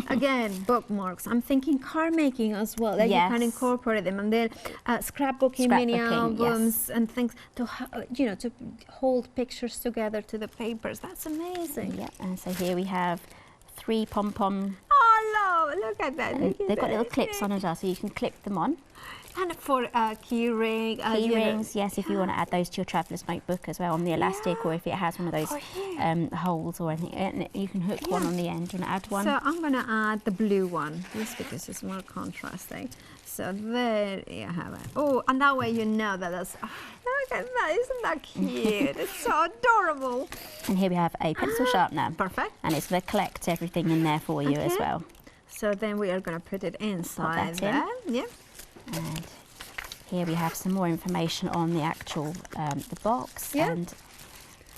Again, bookmarks. I'm thinking card making as well. Like you can incorporate them, and then scrapbooking, mini albums, and things to you know, to hold pictures together to the papers. That's amazing. Yeah. And so here we have 3 pom-pom. Oh, look at that. Look at They've got that. little clips on as well, so you can clip them on. And for key ring, Key rings, yes, if you want to add those to your traveller's notebook as well on the elastic, or if it has one of those holes or anything, and you can hook one on the end. Do you want to add one? So I'm going to add the blue one, just because it's more contrasting. So there you have it. Oh, and that way you know that that's, look at that, isn't that cute? It's so adorable. And here we have a pencil sharpener. Perfect. And it's going to collect everything in there for you as well. So then we are going to put it inside that there. Yeah. And here we have some more information on the actual the box, and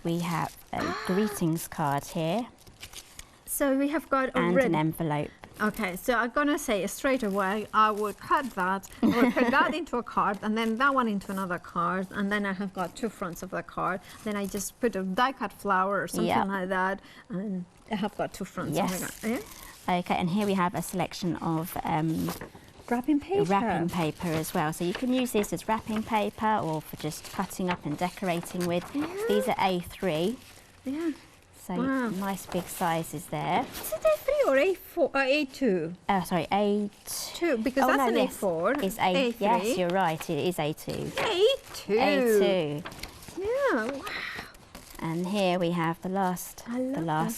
we have a greetings card here. So we have got a and an envelope. Okay, so I'm gonna say straight away, I would cut that, or put that into a card, and then that one into another card, and then I have got 2 fronts of the card. Then I just put a die-cut flower or something like that, and I have got 2 fronts. Yes. Yeah. Okay, and here we have a selection of wrapping paper as well. So you can use this as wrapping paper or for just cutting up and decorating with. Yeah. These are A3. Yeah. So nice big sizes there. Is it A3 or A4? A2? Sorry, A2. 2, because that's an A4. It's A3. Yes, you're right. It is A2. A2. A2. Yeah. Wow. And here we have the last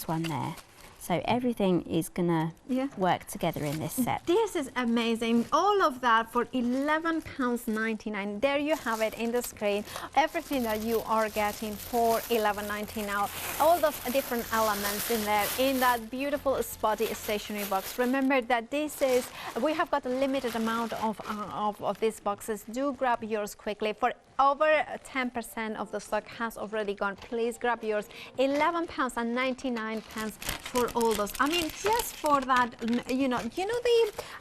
one there. So everything is gonna work together in this set. This is amazing. All of that for £11.99. There you have it in the screen. Everything that you are getting for £11.99 now. All those different elements in there in that beautiful spotty stationery box. Remember that this is, we have got a limited amount of these boxes. Do grab yours quickly. For over 10% of the stock has already gone. Please grab yours. £11.99 for all those. I mean, just for that, you know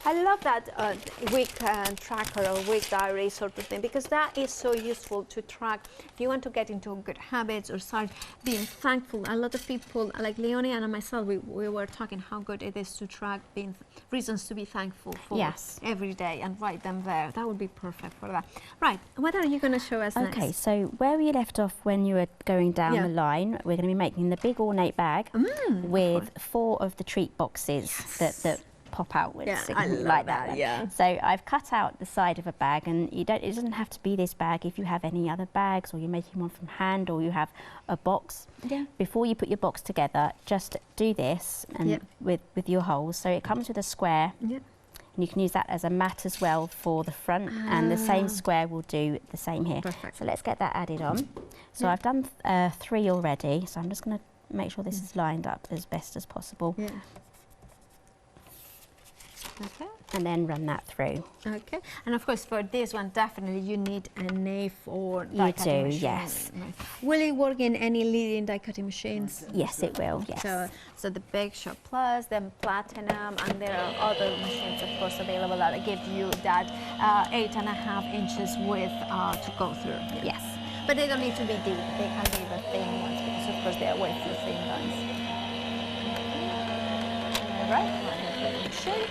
I love that week tracker or week diary sort of thing, because that is so useful to track. If you want to get into good habits or start being thankful, a lot of people like Leonie and myself, we were talking how good it is to track being reasons to be thankful for every day and write them there. That would be perfect for that. Right, what are you going to show us next? Okay, so where we left off when you were going down the line, we're going to be making the big ornate bag with 4 of the treat boxes that pop out with like that. Yeah. So I've cut out the side of a bag, and it doesn't have to be this bag. If you have any other bags, or you're making one from hand, or you have a box, before you put your box together, just do this and with your holes. So it comes with a square. And you can use that as a mat as well for the front, and the same square will do the same here. Perfect. So let's get that added on. So I've done 3 already, so I'm just going to make sure this is lined up as best as possible. Okay. and then run that through. Okay, and of course for this one definitely you need a knife or die You cutting do, machine. yes. Will it work in any leading die cutting machines? Yes, it will, yes. So the Big Shot Plus, then Platinum, and there are other machines of course available that give you that 8.5 inches width to go through. Yes. But they don't need to be deep, they can be the thin ones because of course they are way too thin ones. Right, machine.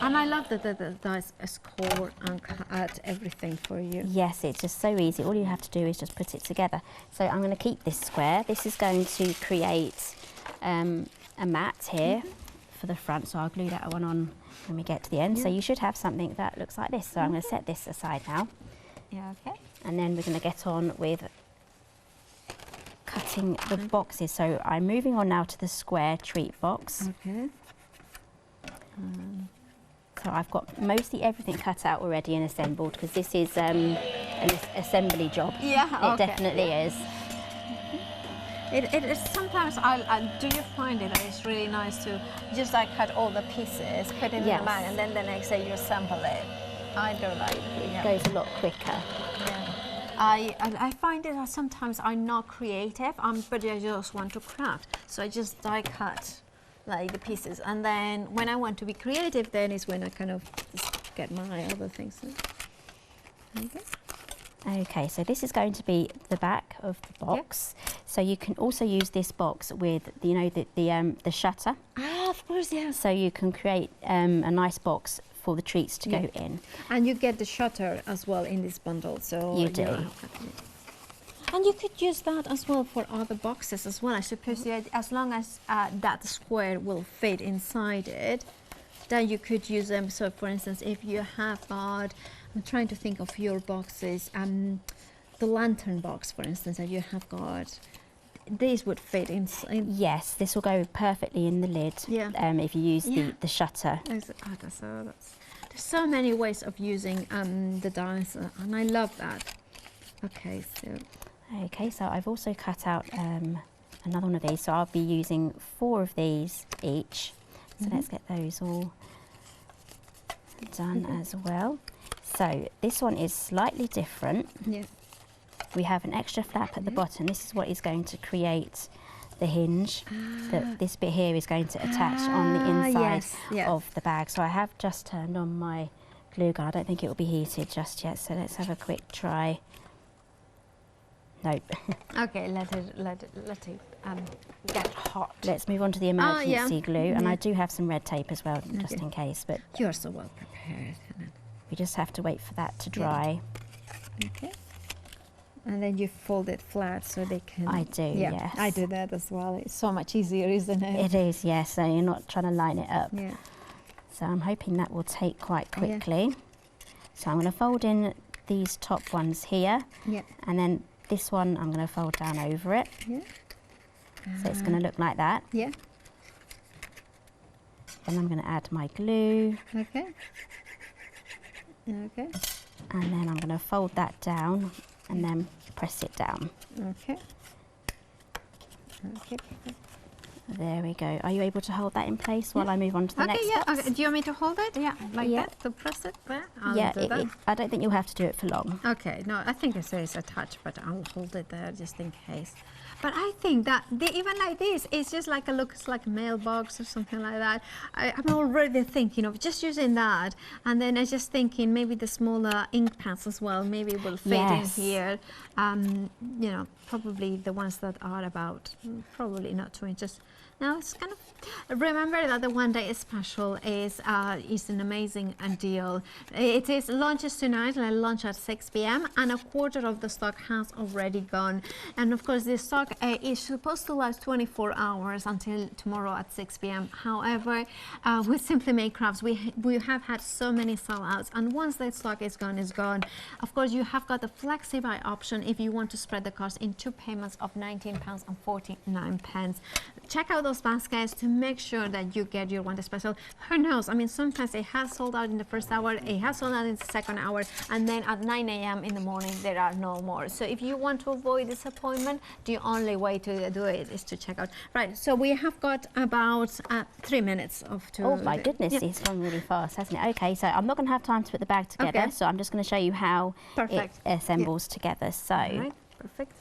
And I love that the dice score and cut everything for you. Yes, it's just so easy. All you have to do is just put it together. So I'm going to keep this square. This is going to create a mat here for the front. So I'll glue that one on when we get to the end. So you should have something that looks like this. So I'm going to set this aside now. Yeah, okay. And then we're going to get on with cutting the boxes. So I'm moving on now to the square treat box. Okay. So I've got mostly everything cut out already and assembled because this is an assembly job. Yeah, it definitely is. It is sometimes. Do you find it that it's really nice to just like cut all the pieces, put it in the bag, and then the next day you assemble it? I do like it. It goes a lot quicker. Yeah. I find it that sometimes I'm not creative, but I just want to craft, so I just die cut like the pieces, and then when I want to be creative, then is when I kind of just get my other things. Okay, so this is going to be the back of the box. So you can also use this box with the shutter. Ah, of course, yes. So you can create a nice box for the treats to go in. And you get the shutter as well in this bundle. So you do. And you could use that as well for other boxes as well. I suppose as long as that square will fit inside it, then you could use them. So for instance, if you have got, I'm trying to think of your boxes, the lantern box, for instance, that you have got, these would fit inside. Yes, this will go perfectly in the lid if you use the shutter. There's so many ways of using the dies, and I love that. Okay, so I've also cut out another one of these, so I'll be using 4 of these each. So let's get those all done as well. So this one is slightly different. Yeah. We have an extra flap at the bottom. This is what is going to create the hinge that this bit here is going to attach on the inside of the bag. So I have just turned on my glue gun. I don't think it will be heated just yet, so let's have a quick try. Nope. Okay, let it get hot. Let's move on to the emergency glue, and I do have some red tape as well, just in case. But you're so well prepared. We just have to wait for that to dry. Okay. And then you fold it flat so they can. I do. Yes. I do that as well. It's so much easier, isn't it? It is. Yes. So you're not trying to line it up. Yeah. So I'm hoping that will take quite quickly. So I'm going to fold in these top ones here. Yeah. And then this one I'm going to fold down over it. Yeah. So it's going to look like that. Yeah. Then I'm going to add my glue. Okay. Okay. And then I'm going to fold that down and then press it down. Okay. Okay. There we go. Are you able to hold that in place while I move on to the next box? Okay. Do you want me to hold it? Yeah, like that, to press it there? I'll do that. I don't think you'll have to do it for long. Okay, no, I think it's attached, but I'll hold it there just in case. But I think that even like this, it's just like looks like a mailbox or something like that. I'm already thinking of just using that, and then I just thinking maybe the smaller ink pads as well, maybe will fit in here. You know, probably the ones that are about probably not 2 inches. Now it's kind of, remember that the one day special is an amazing deal. It is launches tonight, and launch at 6 p.m. and a quarter of the stock has already gone. And of course, this stock is supposed to last 24 hours until tomorrow at 6 p.m. However, with Simply Made Crafts, we have had so many sellouts, and once that stock is gone, it's gone. Of course, you have got the flexi buy option if you want to spread the cost in 2 payments of £19.49. Check out those baskets to make sure that you get your one special. Who knows? I mean, sometimes it has sold out in the first hour, it has sold out in the second hour, and then at 9 a.m. in the morning there are no more. So if you want to avoid disappointment, the only way to do it is to check out. Right. So we have got about 3 minutes of to. Oh my goodness, it's gone really fast, hasn't it? Okay, so I'm not going to have time to put the bag together, Okay. so I'm just going to show you how Perfect. it assembles together. So. All right. Perfect.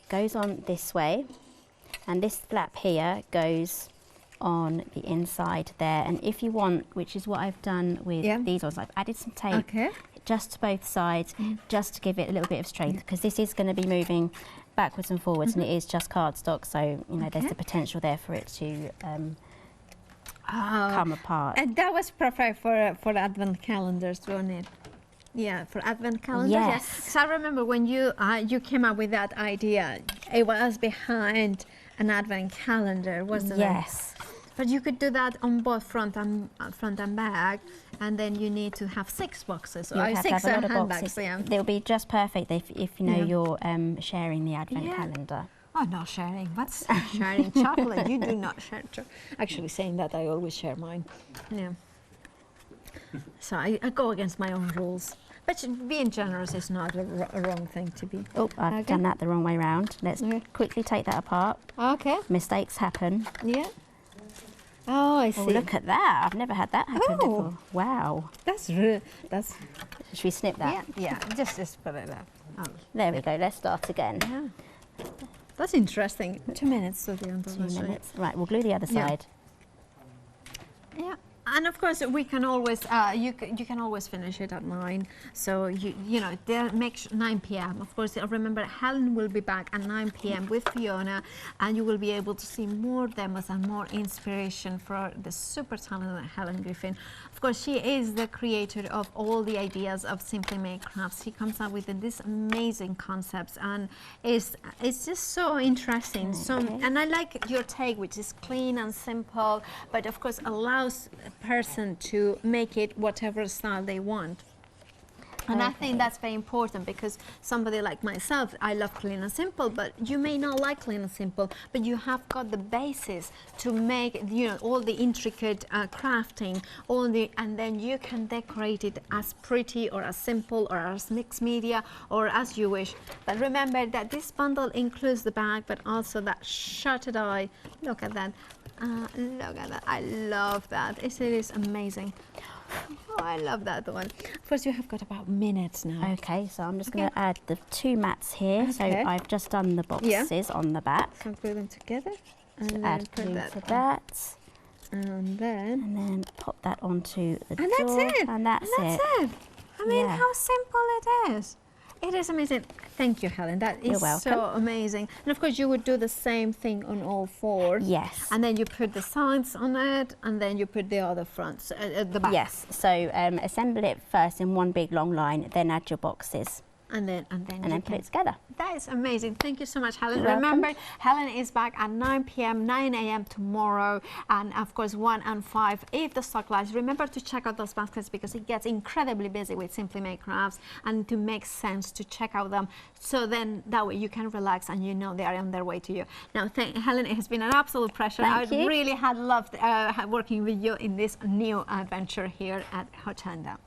Goes on this way, and this flap here goes on the inside there, and if you want, which is what I've done with these ones, I've added some tape just to both sides, just to give it a little bit of strength, because this is going to be moving backwards and forwards, and it is just cardstock, so you know there's the potential there for it to come apart. And that was perfect for advent calendars, wasn't it? Yeah, for advent calendars. Yes. So I remember when you came up with that idea, it was behind an advent calendar, wasn't it? Yes. But you could do that on both front and back, and then you need to have 6 boxes or 6 handbags. Yeah. They'll be just perfect if you know you're sharing the advent calendar. Oh, not sharing. What's sharing chocolate? You do not share. Actually, saying that, I always share mine. Yeah. So I go against my own rules. But being generous is not a wrong thing to be. Oh, I've done that the wrong way round. Let's quickly take that apart. Okay. Mistakes happen. Yeah. Oh, I see. Oh, look at that. I've never had that happen before. Wow. That's... Should we snip that? Yeah. Just put it up. Oh. There we go. Let's start again. Yeah. That's interesting. 2 minutes to the end of 2 minutes. Right, we'll glue the other side. Yeah. And of course, we can always you can always finish it at 9. So you know, make 9 p.m. Of course, remember Helen will be back at 9 p.m. with Fiona, and you will be able to see more demos and more inspiration for the super talented Helen Griffin. Of course, she is the creator of all the ideas of Simply Made Crafts. She comes up with these amazing concepts, and it's just so interesting. So, and I like your take, which is clean and simple, but of course allows person to make it whatever style they want. And I think that's very important, because somebody like myself, I love clean and simple, but you may not like clean and simple, but you have got the basis to make, you know, all the intricate crafting, and then you can decorate it as pretty or as simple or as mixed media or as you wish. But remember that this bundle includes the bag, but also that shuttered eye. Look at that. Look at that. I love that. It is amazing. Oh, I love that one. Of course, you have got about minutes now. Okay, so I'm just going to add the 2 mats here. So I've just done the boxes on the back. So glue them together. And then add glue to that. And then pop that onto the door. And that's it. And that's it. I mean, how simple it is. It is amazing. Thank you, Helen. That is so amazing. And of course, you would do the same thing on all 4. Yes. And then you put the sides on it, and then you put the other fronts at the back. Yes. So assemble it first in one big long line, then add your boxes. And then put it together. That is amazing. Thank you so much, Helen. You're Remember, welcome. Helen is back at 9 p.m., 9 a.m. tomorrow, and of course 1 and 5 if the stock lasts. Remember to check out those baskets, because it gets incredibly busy with Simply Made Crafts, and to make sense to check out them. So then that way you can relax and you know they are on their way to you. Now, Helen, it has been an absolute pleasure. I really had loved working with you in this new adventure here at Hochanda.